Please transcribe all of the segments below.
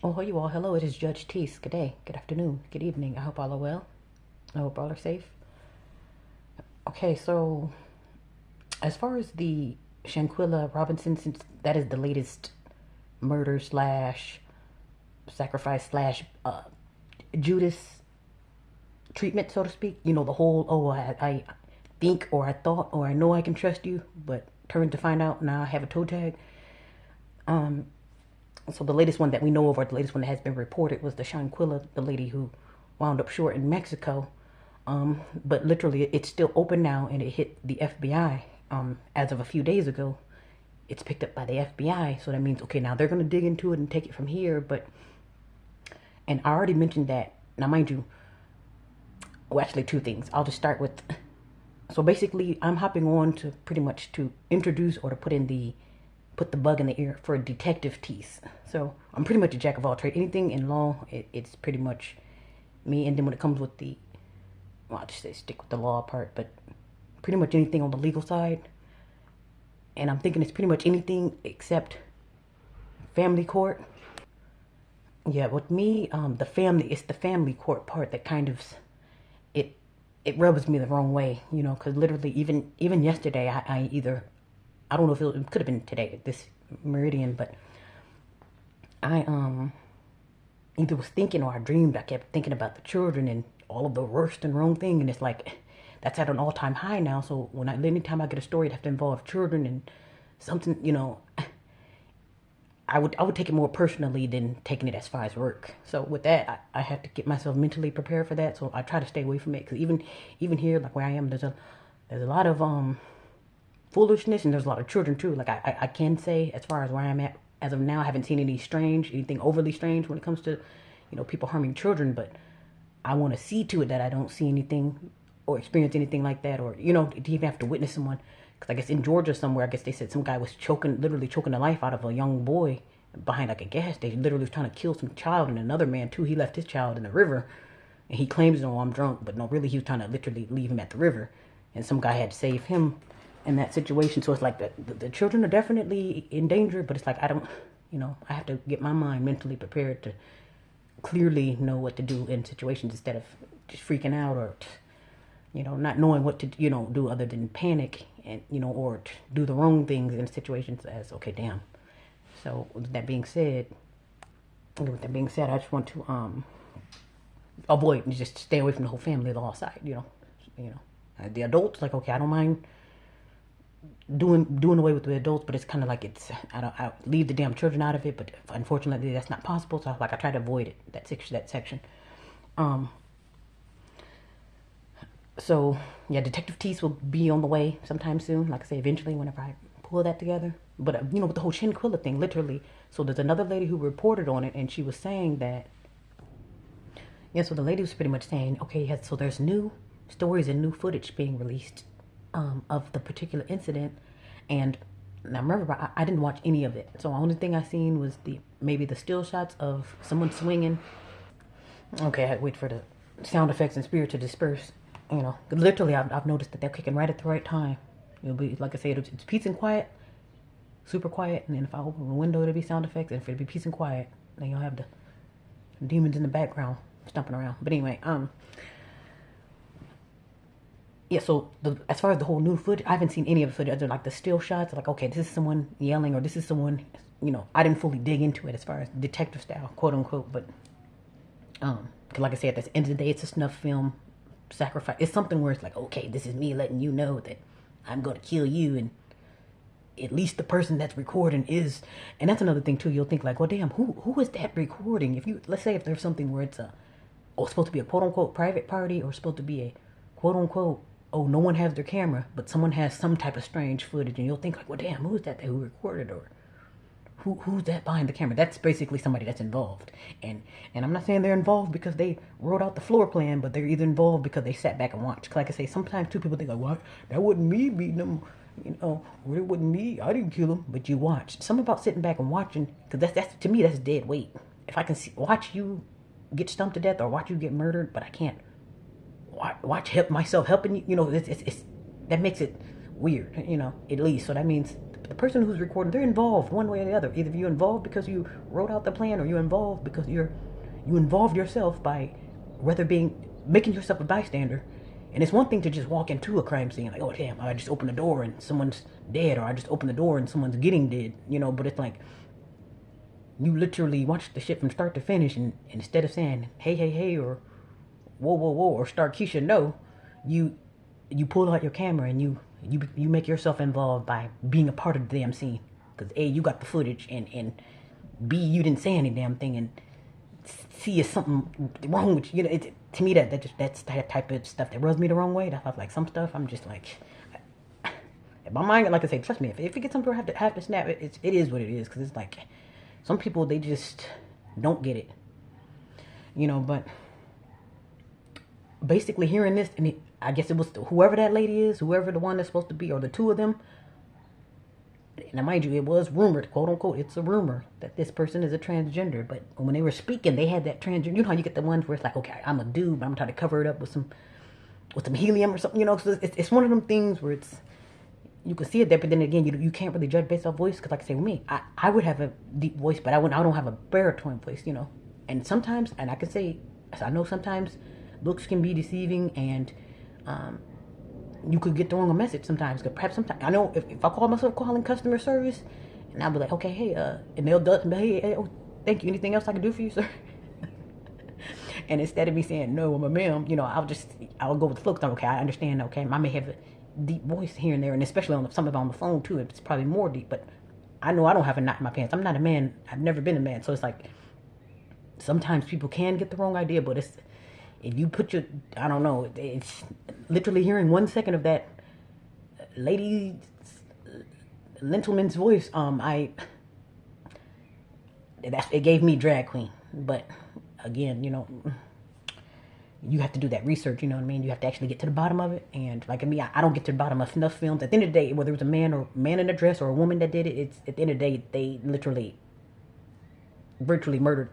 Oh, hey, you all. Hello, it is Judge Teece. Good day, good afternoon, good evening. I hope all are well. I hope all are safe. Okay, so as far as the Shanquilla Robinson, since that is the latest murder slash sacrifice slash Judas treatment, so to speak, the whole, I think or I thought or I know I can trust you, but turn to find out now I have a toe tag. Um, so the latest one that we know of, or the latest one that has been reported, was the Shanquilla, the lady who wound up short in Mexico. But literally, it's still open now, and it hit the FBI as of a few days ago. It's picked up by the FBI, so that means okay, now they're gonna dig into it and take it from here. But and I already mentioned that. Now, mind you, well, actually, two things. I'll just start with. So basically, I'm hopping on to pretty much to introduce or to put the bug in the ear for Detective Teece. So I'm pretty much a jack of all trades. Anything in law, it's pretty much me. And then when it comes with the, well, I'll just say stick with the law part, but pretty much anything on the legal side. And I'm thinking it's pretty much anything except family court. Yeah, with me, it's the family court part that kind of, it, it rubs me the wrong way, because literally even yesterday, I don't know if it could have been today, this meridian, but I either was thinking or I dreamed. I kept thinking about the children and all of the worst and wrong thing, and it's like that's at an all-time high now. So anytime I get a story that have to involve children and something, I would take it more personally than taking it as far as work. So with that, I have to get myself mentally prepared for that. So I try to stay away from it, because even here, like where I am, there's a lot of foolishness, and there's a lot of children too. Like I can say, as far as where I'm at as of now, I haven't seen anything overly strange when it comes to people harming children. But I want to see to it that I don't see anything or experience anything like that, or to even have to witness someone. Because I guess in Georgia somewhere, I guess they said some guy was literally choking the life out of a young boy behind like a gas station. Literally was trying to kill some child, and another man too. He left his child in the river, and he claims, "No, I'm drunk," but no, really he was trying to literally leave him at the river, and some guy had to save him in that situation. So it's like the children are definitely in danger, but it's like I don't, I have to get my mind mentally prepared to clearly know what to do in situations instead of just freaking out, or not knowing what to do other than panic, and or do the wrong things in situations. As okay, damn. So with that being said, I just want to avoid and just stay away from the whole family law side. The adults, like, okay, I don't mind doing away with the adults, but it's kind of like I leave the damn children out of it, but unfortunately that's not possible. So I try to avoid it, that section. Um, so yeah, Detective Teece will be on the way sometime soon. Like I say, eventually, whenever I pull that together. But with the whole Chinquilla thing, literally. So there's another lady who reported on it, and she was saying that, yeah. So the lady was pretty much saying, okay, yeah, so there's new stories and new footage being released of the particular incident, and now remember, I didn't watch any of it. So the only thing I seen was maybe the still shots of someone swinging. Okay, I had to wait for the sound effects and spirit to disperse. Literally, I've noticed that they're kicking right at the right time. It'll be, like I said, it's peace and quiet, super quiet, and then if I open the window, it'll be sound effects, and if it'll be peace and quiet, then you'll have the demons in the background stomping around. But anyway, yeah. So as far as the whole new footage, I haven't seen any of the footage other than like the still shots. Like, okay, this is someone yelling, or this is someone. I didn't fully dig into it as far as detective style, quote unquote, but cause like I said, at the end of the day, it's a snuff film sacrifice. It's something where it's like, okay, this is me letting you know that I'm going to kill you, and at least the person that's recording is. And that's another thing too. You'll think like, well, damn, who is that recording? Let's say if there's something where it's supposed to be a quote unquote private party, or supposed to be a quote unquote, oh, no one has their camera, but someone has some type of strange footage, and you'll think like, well, damn, who is that who recorded, or who's that behind the camera? That's basically somebody that's involved. And I'm not saying they're involved because they wrote out the floor plan, but they're either involved because they sat back and watched. Like I say, sometimes two people think like, what? That wasn't me beating them. Well, it wasn't me. I didn't kill him, but you watched. Something about sitting back and watching, because that's to me, that's dead weight. If I can watch you get stumped to death or watch you get murdered, but I can't myself helping you, it's that makes it weird, at least. So that means the person who's recording, they're involved one way or the other. Either you're involved because you wrote out the plan, or you're involved because you involved yourself by whether making yourself a bystander. And it's one thing to just walk into a crime scene like, oh damn, I just opened the door and someone's dead, or I just opened the door and someone's getting dead, But it's like you literally watch the shit from start to finish, and instead of saying hey hey hey or whoa whoa whoa or start Keisha, no, you pull out your camera and you make yourself involved by being a part of the damn scene. Because A, you got the footage, and B, you didn't say any damn thing, and C, is something wrong with you. To me, that's that type of stuff that rubs me the wrong way. That's like some stuff I'm just like, my mind, like I say, trust me, if it gets something I have to snap, it is what it is. Because it's like some people, they just don't get it, But basically hearing this, and I guess it was whoever that lady is, whoever the one that's supposed to be, or the two of them. Now, mind you, it was rumored, quote unquote, it's a rumor that this person is a transgender. But when they were speaking, they had that transgender. You know how you get the ones where it's like, okay, I'm a dude, but I'm trying to cover it up with some helium or something. So it's one of them things where you can see it there, but then again, you can't really judge based off voice. Because like I say, with me, I would have a deep voice, but I don't have a baritone voice, And sometimes, and I can say, I know sometimes looks can be deceiving, and you could get the wrong message sometimes. Cause perhaps sometimes, I know if I call myself calling customer service, and I'll be like, okay, hey, and they'll be, hey, oh, thank you. Anything else I can do for you, sir? And instead of me saying no, I'm a ma'am, I'll go with the flow. Okay, I understand. Okay, I may have a deep voice here and there, and especially on something on the phone too. It's probably more deep, but I know I don't have a knot in my pants. I'm not a man. I've never been a man, so it's like sometimes people can get the wrong idea, but if you put I don't know, it's literally hearing 1 second of that lady gentleman's voice. It gave me drag queen. But again, you have to do that research. You know what I mean? You have to actually get to the bottom of it. And like me, I don't get to the bottom of enough films. At the end of the day, whether it was a man in a dress or a woman that did it, it's at the end of the day they literally virtually murdered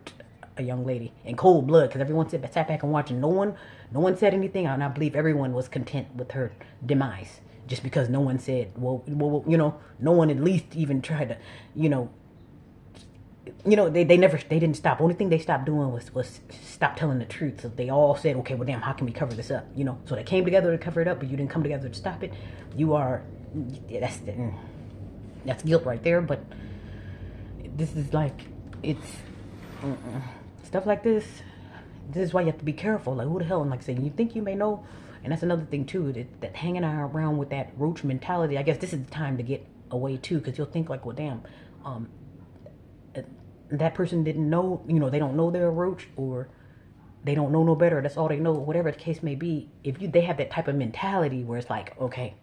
a young lady in cold blood, because everyone sat back and watching. No one said anything, and I believe everyone was content with her demise, just because no one said, well, no one at least even tried to, they didn't stop. Only thing they stopped doing was stop telling the truth. So they all said, okay, well, damn, how can we cover this up? So they came together to cover it up, but you didn't come together to stop it. That's guilt right there. But this is like, it's stuff like this. This is why you have to be careful. Like, who the hell? And like I said, you think you may know, and that's another thing too. That hanging around with that roach mentality. I guess this is the time to get away too, because you'll think like, well, damn, that person didn't know. They don't know they're a roach, or they don't know no better. That's all they know. Whatever the case may be. They have that type of mentality where it's like, okay,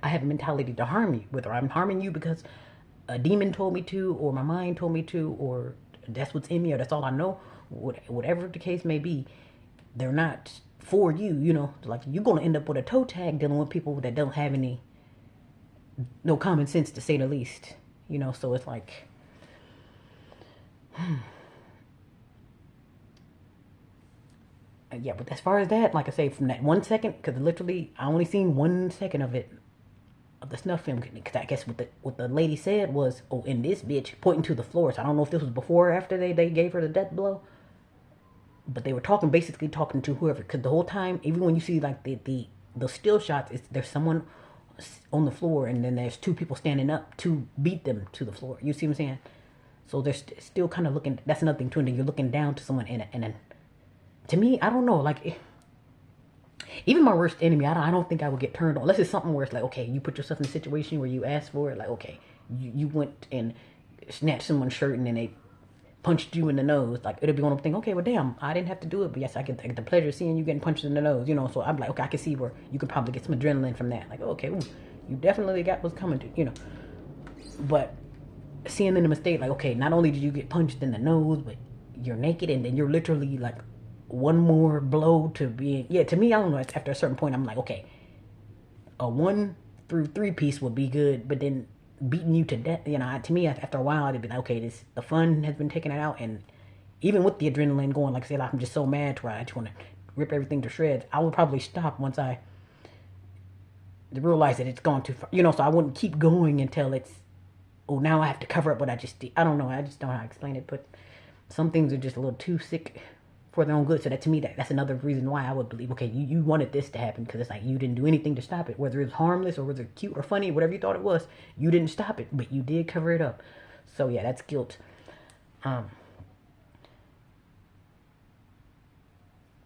I have a mentality to harm you, whether I'm harming you because a demon told me to, or my mind told me to, or that's what's in me, or that's all I know. Whatever the case may be, they're not for you. Like, you're gonna end up with a toe tag dealing with people that don't have no common sense, to say the least. So it's like, yeah. But as far as that, like I say, from that 1 second, because literally I only seen 1 second of it, of the snuff film, because I guess what the lady said was, oh, in this bitch, pointing to the floor. So I don't know if this was before or after they gave her the death blow, but they were basically talking to whoever, because the whole time, even when you see like the still shots, there's someone on the floor, and then there's two people standing up to beat them to the floor. You see what I'm saying? So they're still kind of looking. That's another thing too. And you're looking down to someone, and then to me, I don't know, like, even my worst enemy, I don't think I would get turned on. Unless it's something where it's like, okay, you put yourself in a situation where you asked for it. Like, okay, you went and snatched someone's shirt and then they punched you in the nose. Like, it'll be one of them things, okay, well, damn, I didn't have to do it. But yes, I get the pleasure of seeing you getting punched in the nose, So I'm like, okay, I can see where you could probably get some adrenaline from that. Like, okay, ooh, you definitely got what's coming to, But seeing in the mistake, like, okay, not only did you get punched in the nose, but you're naked, and then you're literally like one more blow to being, to me, I don't know, after a certain point, I'm like, okay, a 1 through 3 piece would be good, but then beating you to death, to me, after a while, it'd be like, okay, the fun has been taken out, and even with the adrenaline going, like I said, I'm just so mad to where I just want to rip everything to shreds, I would probably stop once I to realize that it's gone too far. You know, so I wouldn't keep going until it's, oh, now I have to cover up what I just did. I don't know. I just don't know how to explain it. But some things are just a little too sick for their own good. So that to me, that's another reason why I would believe, okay, you wanted this to happen because it's like you didn't do anything to stop it. Whether it was harmless or whether it's cute or funny, whatever you thought it was, you didn't stop it, but you did cover it up. So yeah, that's guilt.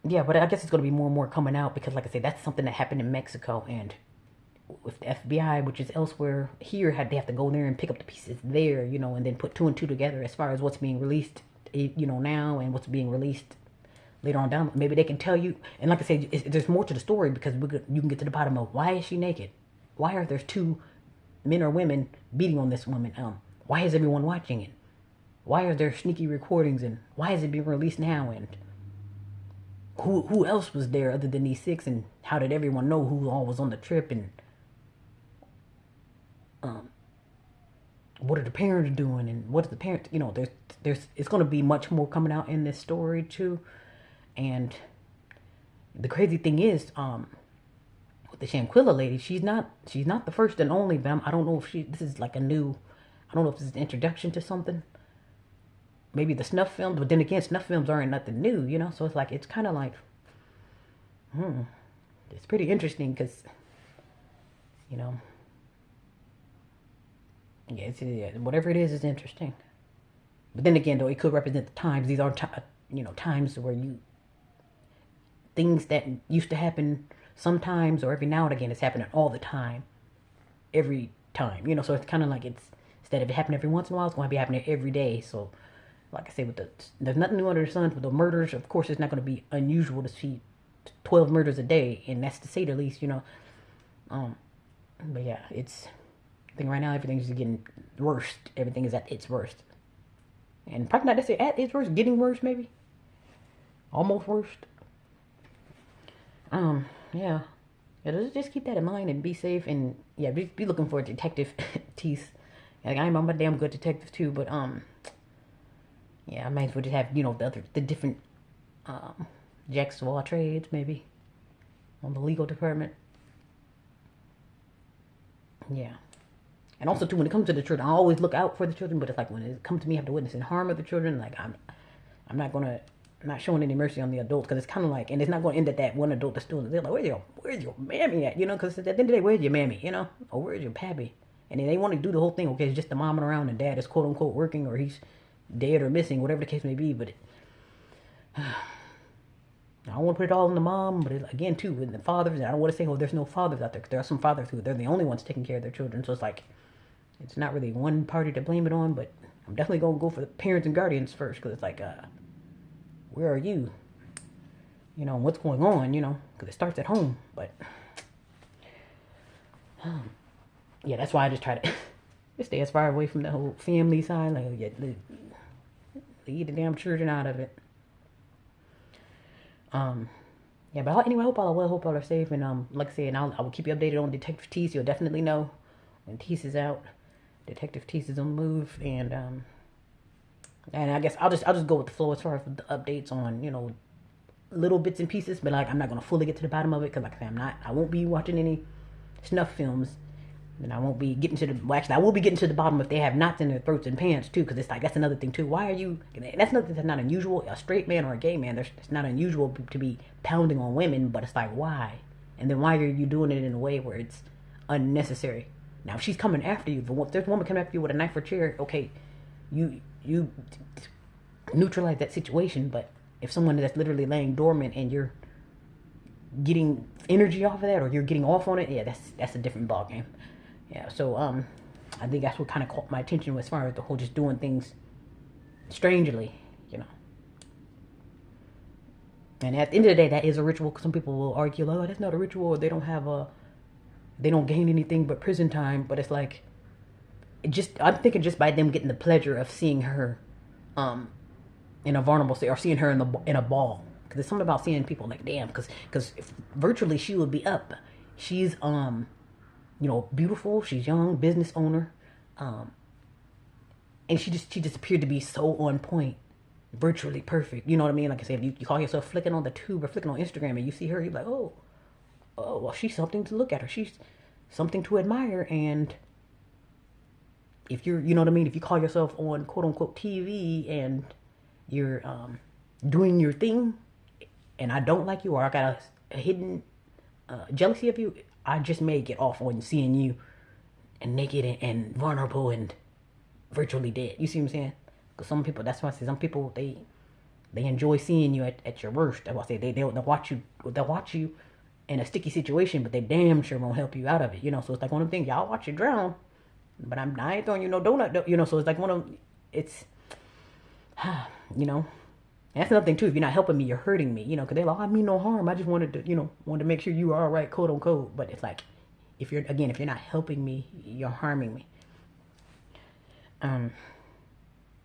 Yeah, but I guess it's going to be more and more coming out because, like I said, that's something that happened in Mexico, and with the FBI, which is elsewhere, here they have to go there and pick up the pieces there, you know, and then put two and two together as far as what's being released, you know, now and what's being released later on down. Maybe they can tell you, and like I said, there's more to the story because you can get to the bottom of why is she naked, why are there two men or women beating on this woman, why is everyone watching it, why are there sneaky recordings, and why is it being released now, and who else was there other than these six, and how did everyone know who all was on the trip, and what are the parents doing, and what is the parents, you know, there's it's going to be much more coming out in this story too. And the crazy thing is, with the Shanquilla lady, she's not the first and only, but I don't know if this is like a new, I don't know if this is an introduction to something. Maybe the snuff films, but then again, snuff films aren't nothing new, you know? So it's like, it's kind of like, it's pretty interesting because, you know, yeah, whatever it is interesting. But then again, though, it could represent the times. These are, you know, times where things that used to happen sometimes or every now and again, it's happening all the time. Every time, you know, so it's kind of like instead of it happening every once in a while, it's going to be happening every day. So, like I said, there's nothing new under the sun. With the murders, of course, it's not going to be unusual to see 12 murders a day, and that's to say the least, you know. But yeah, I think right now everything's just getting worse. Everything is at its worst, and probably not necessarily at its worst, getting worse, maybe almost worst. Yeah. Just keep that in mind and be safe, and yeah, be looking for a detective, Teece. Like I'm a damn good detective too, but yeah, I might as well just have, you know, the different jacks of all trades, maybe, on the legal department. Yeah. And also, too, when it comes to the children, I always look out for the children, but it's like when it comes to me, I have to witness and harm of the children, like, I'm not showing any mercy on the adults, because it's kind of like, and it's not going to end at that one adult that's doing it. They're like, where's your mammy at, you know, because at the end of the day, where's your mammy, you know, or where's your pappy? And then they want to do the whole thing, okay, it's just the momming around and dad is quote-unquote working, or he's dead or missing, whatever the case may be, but I don't want to put it all on the mom, but again, too, with the fathers, and I don't want to say, oh, there's no fathers out there, because there are some fathers who, they're the only ones taking care of their children, so it's like, it's not really one party to blame it on, but I'm definitely going to go for the parents and guardians first, because it's like, where are you? You know, what's going on, you know, because it starts at home, but, yeah, that's why I just try to just stay as far away from the whole family side, like, yeah, leave the damn children out of it. Yeah, but anyway, I hope all are well, hope all are safe, and like I said, I will keep you updated on Detective Teece. You'll definitely know when Teece is out. Detective Teece is on the move, and I guess I'll just go with the flow as far as the updates on, you know, little bits and pieces, but like I'm not gonna fully get to the bottom of it, because like I said, I won't be watching any snuff films, and I won't be getting to I will be getting to the bottom if they have knots in their throats and pants too, because it's like, that's another thing too. Why are you? That's nothing that's not unusual. A straight man or a gay man, it's not unusual to be pounding on women, but it's like, why? And then why are you doing it in a way where it's unnecessary? Now, if she's coming after you, if there's a woman coming after you with a knife or chair, okay, you neutralize that situation. But if someone that's literally laying dormant and you're getting energy off of that, or you're getting off on it, yeah, that's a different ballgame. Yeah, so I think that's what kind of caught my attention as far as the whole just doing things strangely, you know. And at the end of the day, that is a ritual. Some people will argue, oh, that's not a ritual, or they don't gain anything but prison time. But it's like, I'm thinking just by them getting the pleasure of seeing her in a vulnerable state, or seeing her in a ball, because there's something about seeing people like, damn, because virtually she would be up. She's you know, beautiful, she's young, business owner, and she just appeared to be so on point, virtually perfect, you know what I mean? Like I said, you call yourself flicking on the tube or flicking on Instagram and you see her, you're like, oh, well, she's something to look at her. She's something to admire. And if you're, you know what I mean, if you call yourself on quote unquote TV and you're doing your thing, and I don't like you, or I got a hidden jealousy of you, I just may get off on seeing you and naked and vulnerable and virtually dead. You see what I'm saying? Because some people, that's why I say some people, they enjoy seeing you at your worst. That's why I say they'll watch you in a sticky situation, but they damn sure won't help you out of it. You know, so it's like one of them things. Y'all watch you drown, but I ain't throwing you no donut. You know, so it's like one of them. It's you know. And that's another thing too. If you're not helping me, you're hurting me. You know, because they're like, oh, I mean no harm. I just wanted to make sure you are all right, quote unquote. But it's like, if you're not helping me, you're harming me.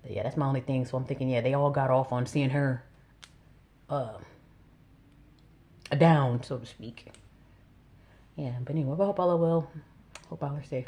Yeah, that's my only thing. So I'm thinking, yeah, they all got off on seeing her down, so to speak. Yeah, but anyway, I hope all are well. Hope all are safe.